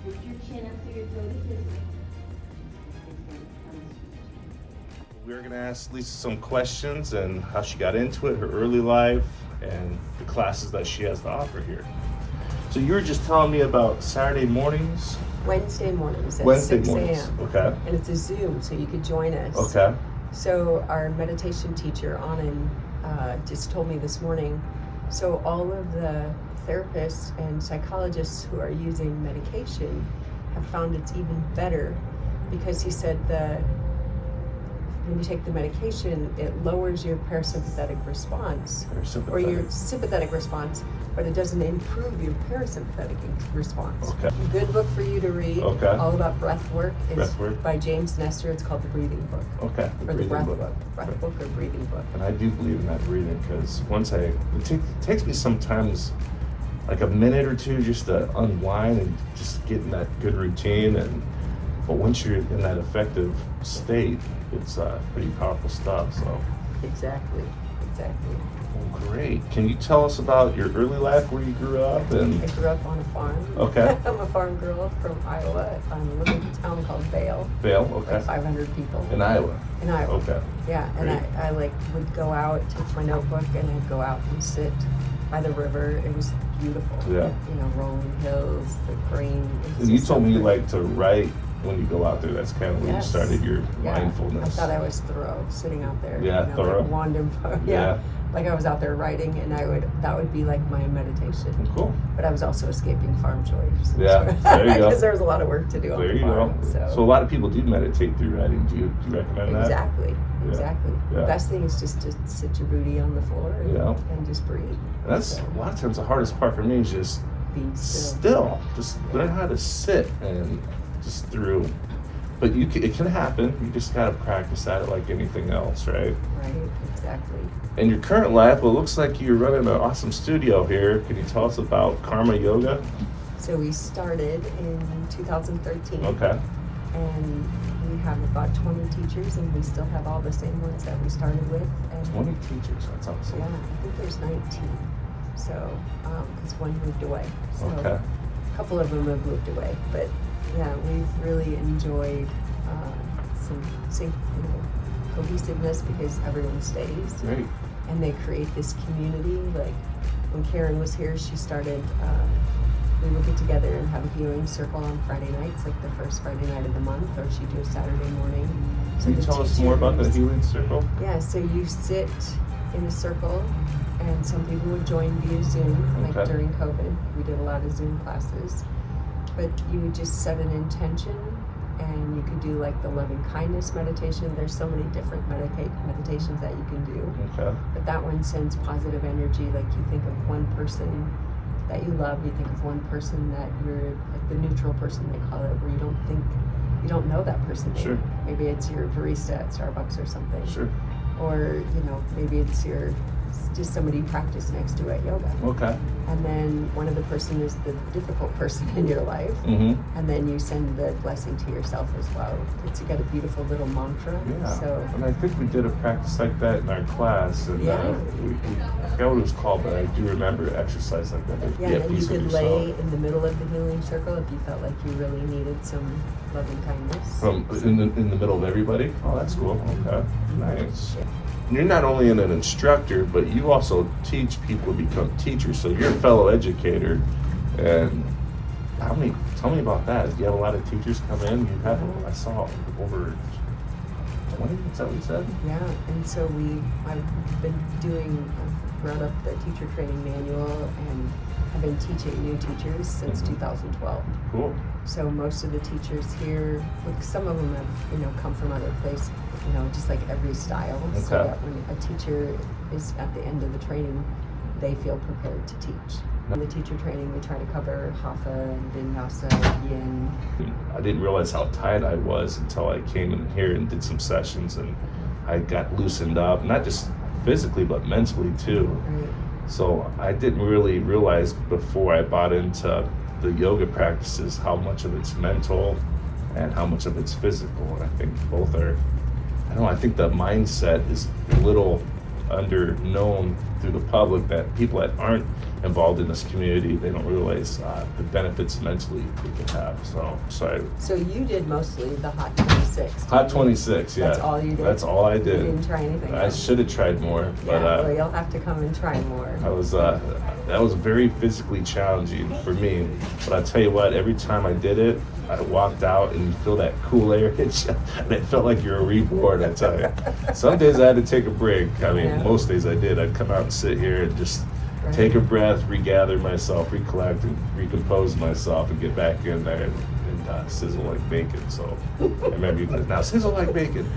Lift your chin up through your throat assist. We're going to ask Lisa some questions and how she got into it, her early life, and the classes that she has to offer here. So you were just telling me about Saturday mornings? Wednesday mornings at Wednesday 6 mornings. a.m. Okay. And it's a Zoom, so you could join us. Okay. So our meditation teacher, Anand, just told me this morning, so all of the therapists and psychologists who are using medication have found it's even better because he said when you take the medication, it lowers your parasympathetic response, or your sympathetic response, but it doesn't improve your parasympathetic response. Okay. Good book for you to read, okay. all about breath work, is breath work. by James Nestor. It's called The Breathing Book. Okay. Or the breath book or breathing book. And I do believe in that breathing because it takes me sometimes like a minute or two just to unwind and just get in that good routine. But once you're in that effective state, it's pretty powerful stuff. So. Exactly. Well, great. Can you tell us about your early life, where you grew up? And I grew up on a farm. Okay. I'm a farm girl from Iowa. I live in a town called Vale. Vale, okay. Like 500 people. In Iowa. In Iowa. Okay. Yeah, and I would go out, take my notebook, and I'd go out and sit by the river. It was beautiful. Yeah. You know, rolling hills, the green. And you told me you like to write when you go out there. That's kind of when you started your mindfulness. I thought I was thorough, sitting out there. Yeah, thorough. Like wandering. Yeah. Like I was out there writing, and that would be like my meditation. Cool. But I was also escaping farm chores. Yeah, there you go. Because there was a lot of work to do on the farm. So a lot of people do meditate through writing. Do you recommend that? Exactly. Yeah. The best thing is just to sit your booty on the floor and just breathe. And that's a lot of times the hardest part for me is just being still. Just learn how to sit and just through. But it can happen. You just got to practice at it like anything else, right? Right, exactly. In your current life, well, it looks like you're running an awesome studio here. Can you tell us about Karma Yoga? So we started in 2013. Okay. And we have about 20 teachers, and we still have all the same ones that we started with. And 20 teachers, that's awesome. Yeah, I think there's 19. So, because one moved away. So okay. A couple of them have moved away, but yeah, we've really enjoyed some cohesiveness because everyone stays. Great. And they create this community. Like when Karen was here, she started, we would get together and have a healing circle on Friday nights, like the first Friday night of the month, or she'd do a Saturday morning. So Can you tell us more about the healing circle? Yeah, so you sit in a circle, and some people would join via Zoom, like during COVID. We did a lot of Zoom classes. But you would just set an intention, and you could do like the loving kindness meditation. There's so many different meditations that you can do. Okay. But that one sends positive energy. Like you think of one person that you love, you think of one person that you're, like the neutral person they call it, where you don't know that person. Sure. Maybe it's your barista at Starbucks or something. Sure. Or, maybe it's just somebody you practice next to at yoga. Okay. And then one of the person is the difficult person in your life. Mm-hmm. And then you send the blessing to yourself as well. You got a beautiful little mantra. Yeah. So. And I think we did a practice like that in our class. And I forgot what it was called, but I do remember an exercise like that. Yeah, and you could lay in the middle of the healing circle if you felt like you really needed some loving kindness. In the middle of everybody? Oh, that's cool. Okay. Nice. Yeah. You're not only an instructor, but you also teach people to become teachers. So you're a fellow educator. And tell me about that. Do you have a lot of teachers come in? You have, I saw over 20, is that what you said? Yeah, and so I've brought up the teacher training manual, and I've been teaching new teachers since 2012. Cool. So most of the teachers here, some of them have, come from other places, just like every style. Okay. So that when a teacher is at the end of the training, they feel prepared to teach. In the teacher training, we try to cover Hatha and Vinyasa, Yin. I didn't realize how tight I was until I came in here and did some sessions, and I got loosened up, not just physically, but mentally too. Right. So I didn't really realize before I bought into the yoga practices how much of it's mental and how much of it's physical. And I think both are, I think the mindset is a little under known through the public, that people that aren't involved in this community, they don't realize the benefits mentally they can have. So you did mostly the Hot 26. Hot 26, yeah. That's all you did? That's all I did. You didn't try anything I else? should have tried more, but Well, you'll have to come and try more. that was very physically challenging for me. But I tell you what, every time I did it, I walked out and you feel that cool air hit you, and it felt like you're reborn, I tell you. Some days I had to take a break. I mean, Yeah. most days I did. I'd come out and sit here and just Right. take a breath, regather myself, recollect, and recompose myself, and get back in there and sizzle like bacon. So I remember you guys, now sizzle like bacon.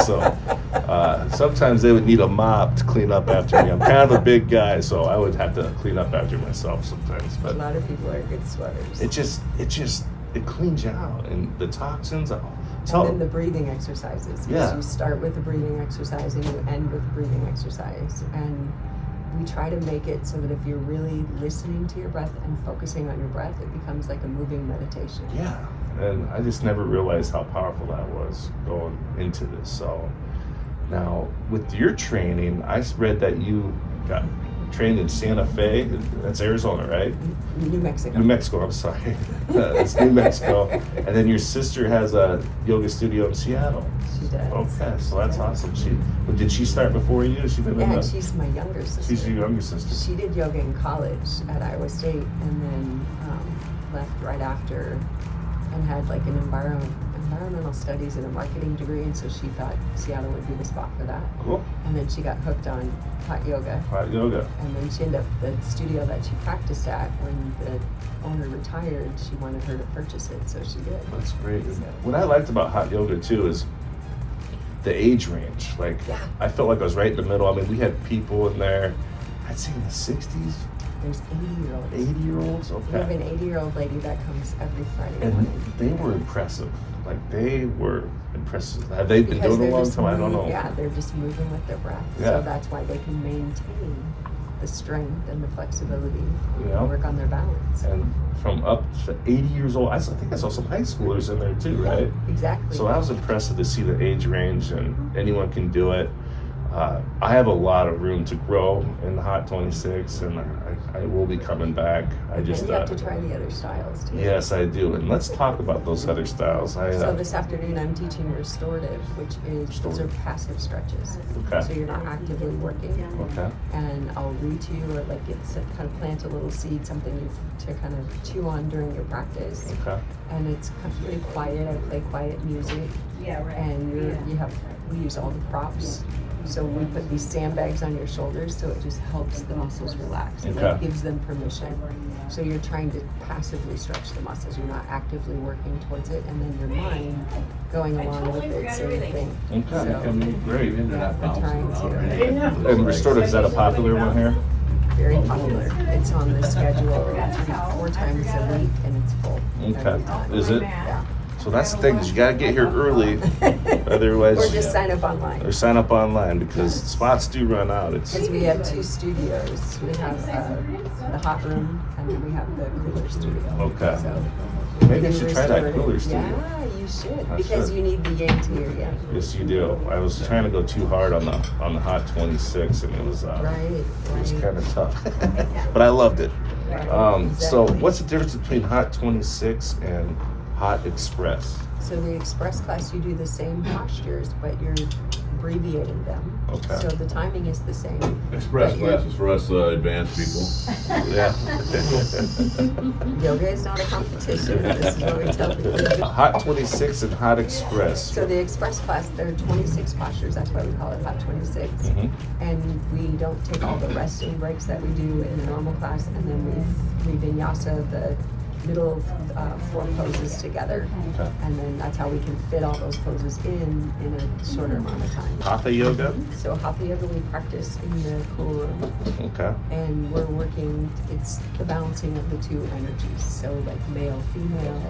So sometimes they would need a mop to clean up after me. I'm kind of a big guy, so I would have to clean up after myself sometimes. A But lot of people are good sweaters. it cleans you out, and the toxins. And then the breathing exercises. 'Cause Yeah. You start with the breathing exercise and you end with the breathing exercise. And we try to make it so that if you're really listening to your breath and focusing on your breath, it becomes like a moving meditation. Yeah, and I just never realized how powerful that was going into this. So now with your training, I read that you got trained in Santa Fe. That's Arizona, right? New Mexico. New Mexico, I'm sorry. It's New Mexico. And then your sister has a yoga studio in Seattle. She does. Okay, so that's awesome. Did she start before you? She been Yeah, and she's my younger sister. She's your younger sister. She did yoga in college at Iowa State and then left right after and had like an environmental studies and a marketing degree, and so she thought Seattle would be the spot for that. Cool. And then she got hooked on hot yoga. Hot yoga. And then she ended up, the studio that she practiced at, when the owner retired, she wanted her to purchase it, so she did. That's great. So- What I liked about hot yoga too is the age range. Like, Yeah. I felt like I was right in the middle. I mean, we had people in there, I'd say in the 60s, There's 80-year-olds. 80-year-olds. We have Okay. an 80-year-old lady that comes every Friday And morning. they were impressive. Like, they were impressive. Have they been Because doing it a they're long just time? I don't know. Yeah, they're just moving with their breath. Yeah. So that's why they can maintain the strength and the flexibility Yeah. and work on their balance. And from up to 80 years old, I think I saw some high schoolers in there too, right? Exactly. So I was impressed to see the age range, and anyone can do it. I have a lot of room to grow in the Hot 26, and I will be coming back. I just and you have to try the other styles too. yes, I do, and let's talk about those other styles. So this afternoon I'm teaching restorative, which is those are Restorative. passive stretches. Okay. So you're not actively working. Okay. And I'll read to you, or like kind of plant a little seed, something to kind of chew on during your practice. Okay. And it's kind of pretty quiet. I play quiet music. Yeah, right. And we use all the props. So we put these sandbags on your shoulders, so it just helps the muscles relax. And Okay. it gives them permission. So you're trying to passively stretch the muscles. You're not actively working towards it. And then your mind going along with it, same thing. Okay. So Great, isn't it? I'm trying to. And restorative, is that a popular one here? Very popular. It's on the schedule 3-4 times a week, and it's full. every Okay. time. Is it? Yeah. So that's the thing, is you gotta get here early, otherwise. Or just sign up online. Or sign up online, because spots do run out. Because we have 2 studios. We have the hot room, and then we have the cooler studio. Okay. So Maybe I should try that restorative. cooler studio. Yeah, you should. I Because should. you need the yang to your yang. Yes, you do. I was trying to go too hard on the Hot 26, and it was Right. kind of tough. But I loved it. So Exactly. what's the difference between Hot 26 and Hot Express? So the express class, you do the same postures, but you're abbreviating them. Okay. So the timing is the same. Express but you're- classes for us advanced people. Yeah. Yoga is not a competition. This is what we tell people. Hot 26 and Hot Express. So the express class, there are 26 postures. That's why we call it Hot 26. Mhm. And we don't take all the resting breaks that we do in the normal class, and then we vinyasa the middle 4 poses together. Okay. And then that's how we can fit all those poses in a shorter amount of time. Hatha yoga? So Hatha Yoga we practice in the cool room, Okay. and we're working, it's the balancing of the 2 energies. So like male, female,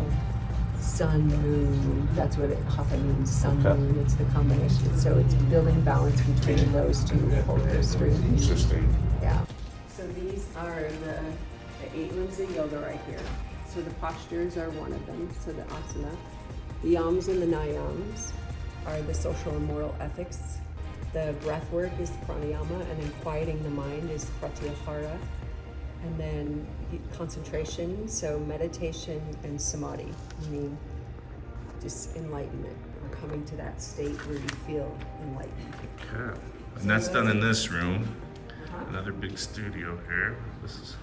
sun, moon, that's what Hatha means, sun, Okay. moon, it's the combination. So it's building balance between those 2 polar streams. Interesting. Yeah. So these are the 8 limbs of yoga right here. So the postures are one of them, so the asana. The yams and the nayams are the social and moral ethics. The breath work is pranayama, and then quieting the mind is pratyahara. And then concentration, so meditation and samadhi, meaning just enlightenment, or coming to that state where you feel enlightened. Okay. And that's done in this room. Another big studio here. This is